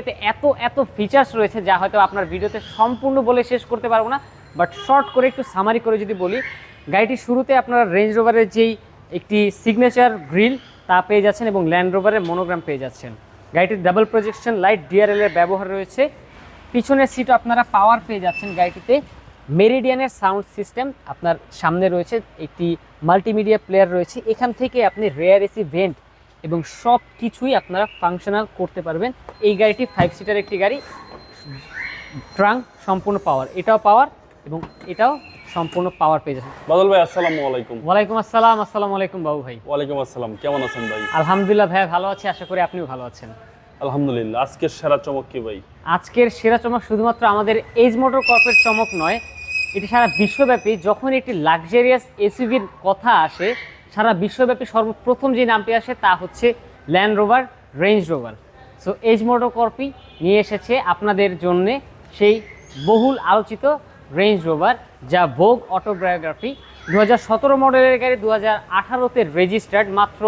এতে এত এত ফিচার্স রয়েছে যা হয়তো আপনার ভিডিওতে সম্পূর্ণ বলে শেষ করতে পারবো না, বাট শর্ট করে একটু সামারি করে যদি বলি, গাড়িটির শুরুতে আপনারা রেঞ্জ রোভারের যেই একটি সিগনেচার গ্রিল তা পেয়ে যাচ্ছেন এবং ল্যান্ড রোভারের মনোগ্রাম পেয়ে যাচ্ছেন। গাড়িটির ডাবল প্রজেকশন লাইট ডিআরএল এর ব্যবহার রয়েছে। পিছনের সিট আপনারা পাওয়ার পেয়ে যাচ্ছেন। গাড়িটিতে মেরিডিয়ানের সাউন্ড সিস্টেম, আপনার সামনে রয়েছে একটি মাল্টিমিডিয়া প্লেয়ার রয়েছে, এখান থেকে আপনি রেয়ার এসি ভেন্ট এবং সব কিছুই আপনারা ফাংশনাল করতে পারবেন। এই গাড়িটি 5 সিটার একটি গাড়ি, ট্রাঙ্ক সম্পূর্ণ পাওয়ার, এটাও পাওয়ার এবং এটাও সম্পূর্ণ পাওয়ার পেয়ে যাচ্ছেন। বাদল ভাই আসসালামু আলাইকুম। ওয়ালাইকুম আসসালাম। আসসালামু আলাইকুম বাবু ভাই। ওয়ালাইকুম আসসালাম, কেমন আছেন ভাই? আলহামদুলিল্লাহ ভাই, ভালো আছি, আশা করি আপনিও ভালো আছেন। আলহামদুলিল্লাহ। আজকের সেরা চমক কি ভাই? আজকের সেরা চমক শুধুমাত্র আমাদের এজ মোটর কর্পের চমক নয়, এটি সারা বিশ্বব্যাপী যখন একটি লাক্সারিয়াস এসইউভির কথা আসে, সারা বিশ্বব্যাপী সর্বপ্রথম যে নামটি আসে তা হচ্ছে Land Rover Range Rover. So এজ মোটর কর্পই নিয়ে এসেছে আপনাদের জন্য সেই বহুল আলোচিত রেঞ্জ রোভার, যা ভোগ অটোবায়োগ্রাফি। 2017 মডেলের গাড়ি, 2018-তে রেজিস্টার্ড, মাত্র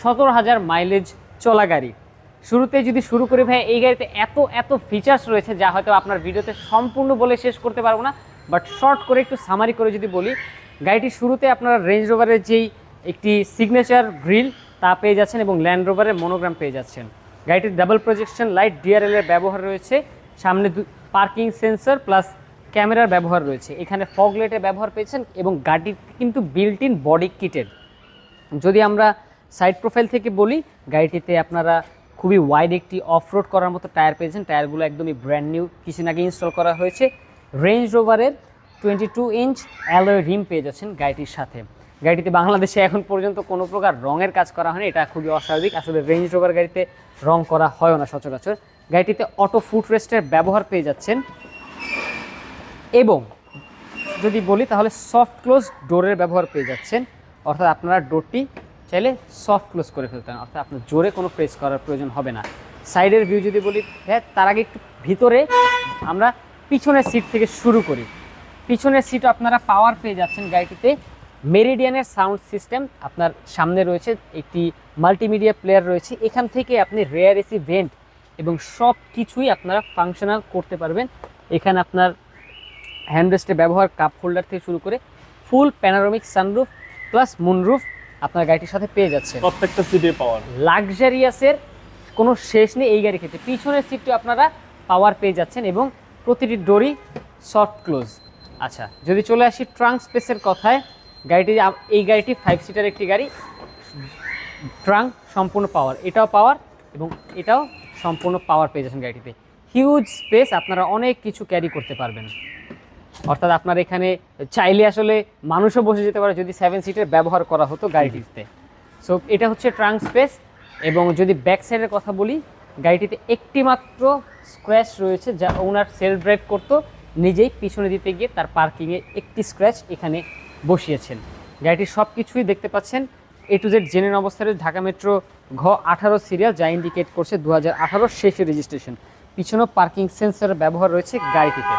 17,000 মাইলেজ চলা গাড়ি। শুরুতে যদি শুরু করি ভাই, এই গাড়িতে এত এত ফিচার্স রয়েছে যা হয়তো আপনার ভিডিওতে সম্পূর্ণ বলে শেষ করতে পারবো না, বাট শর্ট করে একটু সামারি করে যদি বলি, গাড়িটির শুরুতে আপনারা রেঞ্জ রোভারের যেই একটি সিগনেচার গ্রিল তা পেয়ে যাচ্ছেন এবং ল্যান্ড রোভারের মনোগ্রাম পেয়ে যাচ্ছেন। গাড়িটির ডাবল প্রজেকশন লাইট ডিআরএল এর ব্যবহার রয়েছে, সামনে পার্কিং সেন্সর প্লাস ক্যামেরার ব্যবহার রয়েছে, এখানে ফগ লাইটের ব্যবহার পেয়েছেন এবং গাড়িটি কিন্তু বিল্ট ইন বডি কিটেড। যদি আমরা সাইড প্রোফাইল থেকে বলি, গাড়িটিতে আপনারা খুবই ওয়াইড একটি অফ রোড করার মতো টায়ার পেয়েছেন, টায়ারগুলো একদমই ব্র্যান্ড নিউ, কিছুদিন আগে ইনস্টল করা হয়েছে। রেঞ্জ রোভারের 22 ইঞ্চ অ্যালয় রিম পেয়ে যাচ্ছেন গাড়িটির সাথে। গাড়িটিতে বাংলাদেশে এখন পর্যন্ত কোনো প্রকার রঙের কাজ করা হয়নি, এটা খুবই অস্বাভাবিক, আসলে রেঞ্জ রোভার গাড়িতে রং করা হয় না সচরাচর। গাড়িটিতে অটো ফুট রেস্টের ব্যবহার পেয়ে যাচ্ছেন এবং যদি বলি তাহলে সফট ক্লোজ ডোরের ব্যবহার পেয়ে যাচ্ছেন, অর্থাৎ আপনারা ডোরটি চাইলে সফট ক্লোজ করে ফেলতে পারেন, অর্থাৎ আপনার জোরে কোনো প্রেস করার প্রয়োজন হবে না। সাইডের ভিউ যদি বলি হ্যাঁ, তার আগে একটু ভিতরে আমরা পিছনের সিট থেকে শুরু করি। পিছনের সিট আপনারা পাওয়ার পেয়ে যাচ্ছেন। গাড়িটিতে মেরিডিয়ানের সাউন্ড সিস্টেম, আপনার সামনে রয়েছে একটি মাল্টিমিডিয়া প্লেয়ার রয়েছে, এখান থেকে আপনি রেয়ার এসি ভেন্ট এবং সব কিছুই আপনারা ফাংশনাল করতে পারবেন। এখানে আপনার হ্যান্ডরেস্টের ব্যবহার, কাপ হোল্ডার থেকে শুরু করে ফুল প্যানোরামিক সানরুফ প্লাস মুনরুফ আপনার গাড়িটির সাথে পেয়ে যাচ্ছে। প্রত্যেকটা সিটে পাওয়ার, লাক্সারিয়াসের কোনো শেষ নেই এই গাড়ির ক্ষেত্রে। পিছনের সিটটি আপনারা পাওয়ার পেয়ে যাচ্ছেন এবং প্রতিটি ডোরই সফট ক্লোজ। আচ্ছা, যদি চলে আসি ট্রাঙ্ক স্পেসের কথায়, এই গাড়িটি 5 সিটার একটি গাড়ি, ট্রাঙ্ক সম্পূর্ণ পাওয়ার, এটাও পাওয়ার এবং এটাও সম্পূর্ণ পাওয়ার পেয়ে যাচ্ছেন। গাড়িটিতে হিউজ স্পেস, আপনারা অনেক কিছু ক্যারি করতে পারবেন, অর্থাৎ আপনার এখানে চাইলে আসলে মানুষও বসে যেতে পারে যদি 7 সিটের ব্যবহার করা হতো গাড়িটিতে। সো এটা হচ্ছে ট্রাঙ্ক স্পেস। এবং যদি ব্যাক সাইডের কথা বলি, গাড়িটিতে একটি মাত্র স্ক্র্যাচ রয়েছে, যা ওনার সেলফ ড্রাইভ করতো, নিজেই পিছনে দিতে গিয়ে তার পার্কিংয়ে একটি স্ক্র্যাচ এখানে বসিয়েছেন। গাড়িটির সব কিছুই দেখতে পাচ্ছেন এ টু জেড জেনুইন অবস্থায়। ঢাকা মেট্রো ঘ 18 সিরিয়াল, যা ইন্ডিকেট করছে 2018 শেষে রেজিস্ট্রেশন। পিছনেও পার্কিং সেন্সরের ব্যবহার রয়েছে গাড়িটিতে।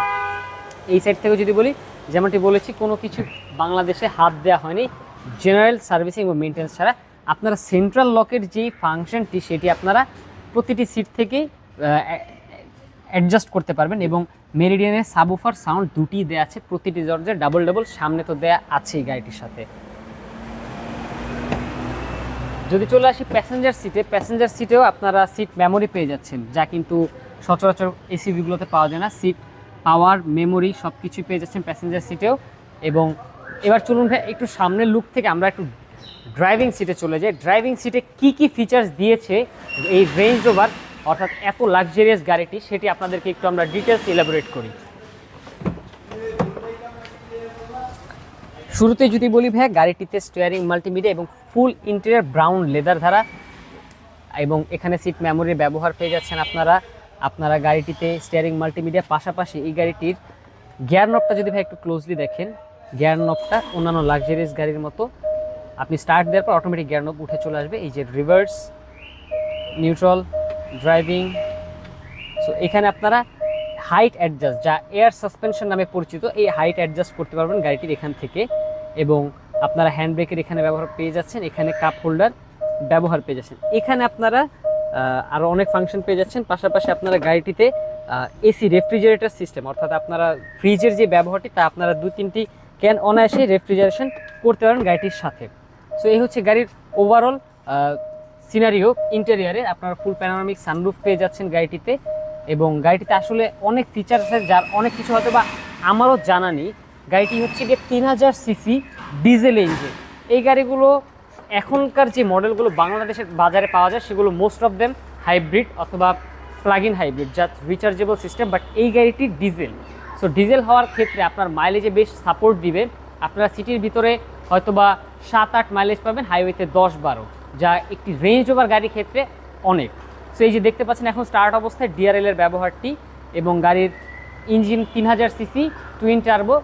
এই সাইড থেকে যদি বলি, যেমনটি বলেছি, কোনো কিছু বাংলাদেশে হাত দেওয়া হয়নি জেনারেল সার্ভিসিং এবং মেনটেন্স ছাড়া। আপনারা সেন্ট্রাল লকের যেই ফাংশনটি, সেটি আপনারা প্রতিটি সিট থেকে অ্যাডজাস্ট করতে পারবেন এবং মেরিডিয়ানের সাবউফার সাউন্ড দুটি দেওয়া আছে প্রতিটি দরজায়, ডাবল ডাবল, সামনে তো দেয়া আছেই গাড়িটির সাথে। যদি চলে আসি প্যাসেঞ্জার সিটে, প্যাসেঞ্জার সিটেও আপনারা সিট মেমোরি পেয়ে যাচ্ছেন, যা কিন্তু সচরাচর এসইভিগুলোতে পাওয়া যায় না। সিট পাওয়ার, মেমোরি সব কিছুই পেয়ে যাচ্ছেন প্যাসেঞ্জার সিটেও। এবং এবার চলুন ভাই একটু সামনের লুক থেকে আমরা একটু ড্রাইভিং সিটে চলে যাই। ড্রাইভিং সিটে কি কি ফিচার্স দিয়েছে এই রেঞ্জ রোভার, অর্থাৎ এত লাক্সারিয়াস গাড়িটি, সেটি আপনাদেরকে একটু আমরা ডিটেলস এলাবোরেট করি। শুরুতে যদি বলি ভাই, গাড়িটিতে স্টিয়ারিং মাল্টিমিডিয়া এবং ফুল ইন্টেরিয়র ব্রাউন লেদার ধারা এবং এখানে সিট মেমোরির ব্যবহার পেয়ে যাচ্ছেন আপনারা গাড়িটিতে স্টিয়ারিং মাল্টিমিডিয়া। পাশাপাশি এই গাড়িটির গিয়ার নবটা যদি ভাই একটু ক্লোজলি দেখেন, গিয়ার নবটা অন্যান্য লাক্সারিয়াস গাড়ির মতো, আপনি স্টার্ট দেওয়ার পর অটোমেটিক গিয়ার নব উঠে চলে আসবে। এই যে রিভার্স, নিউট্রাল, ড্রাইভিং। সো এখানে আপনারা হাইট অ্যাডজাস্ট, যা এয়ার সাসপেনশন নামে পরিচিত, এই হাইট অ্যাডজাস্ট করতে পারবেন গাড়িটির এখান থেকে। এবং আপনারা হ্যান্ড ব্রেকের এখানে ব্যবহার পেয়ে যাচ্ছেন, এখানে কাপ হোল্ডার ব্যবহার পেয়ে যাচ্ছেন। এখানে আপনারা আরও অনেক ফাংশন পেয়ে যাচ্ছেন। পাশাপাশি আপনারা গাড়িটিতে এসি রেফ্রিজারেটর সিস্টেম, অর্থাৎ আপনারা ফ্রিজের যে ব্যবহারটি তা আপনারা 2-3টি ক্যান অনায়াসে রেফ্রিজারেশন করতে পারেন গাড়িটির সাথে। সো এই হচ্ছে গাড়ির ওভারঅল সিনারিও। ইন্টেরিয়ারে আপনারা ফুল প্যানোরামিক সানরুফ পেয়ে যাচ্ছেন গাড়িটিতে, এবং গাড়িটিতে আসলে অনেক ফিচার আছে যার অনেক কিছু হয়তো বা আমারও জানা নেই। গাড়িটি হচ্ছে গিয়ে 3000 সিসি ডিজেল ইঞ্জিন। এই গাড়িগুলো এখনকার যে মডেলগুলো বাংলাদেশের বাজারে পাওয়া যায় সেগুলো মোস্ট অফ দেম হাইব্রিড অথবা প্লাগ ইন হাইব্রিড, যা রিচার্জেবল সিস্টেম, বাট এই গাড়িটি ডিজেল। সো ডিজেল হওয়ার ক্ষেত্রে আপনার মাইলেজে বেশ সাপোর্ট দিবে। আপনারা সিটির ভিতরে হয়তোবা 7-8 মাইলেজ পাবেন, হাইওয়েতে 10-12, যা একটি রেঞ্জ ওভার গাড়ির ক্ষেত্রে অনেক। সো এই যে দেখতে পাচ্ছেন এখন স্টার্ট অবস্থায় ডিআরএল এর ব্যবহারটি, এবং গাড়ির engine 3000 CC twin turbo,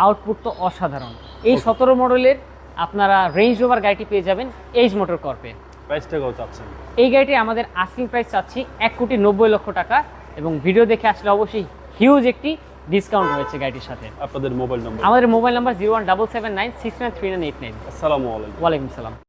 output তো অসাধারণ। এই 17 মডেলের আপনারা রেঞ্জ ওভার গাড়িটি পেয়ে যাবেন এইজ মোটর কর্পে। প্রাইসটা কত চাচ্ছেন? এই গাড়িটি আমাদের আস্কিং প্রাইস চাচ্ছি 1,90,00,000 টাকা, এবং ভিডিও দেখে আসলে অবশ্যই হিউজ একটি ডিসকাউন্ট রয়েছে গাড়িটির সাথে। আপনাদের মোবাইল নম্বর? আমাদের মোবাইল নাম্বার 01779693989। আসসালামু আলাইকুম। ওয়ালাইকুম সালাম।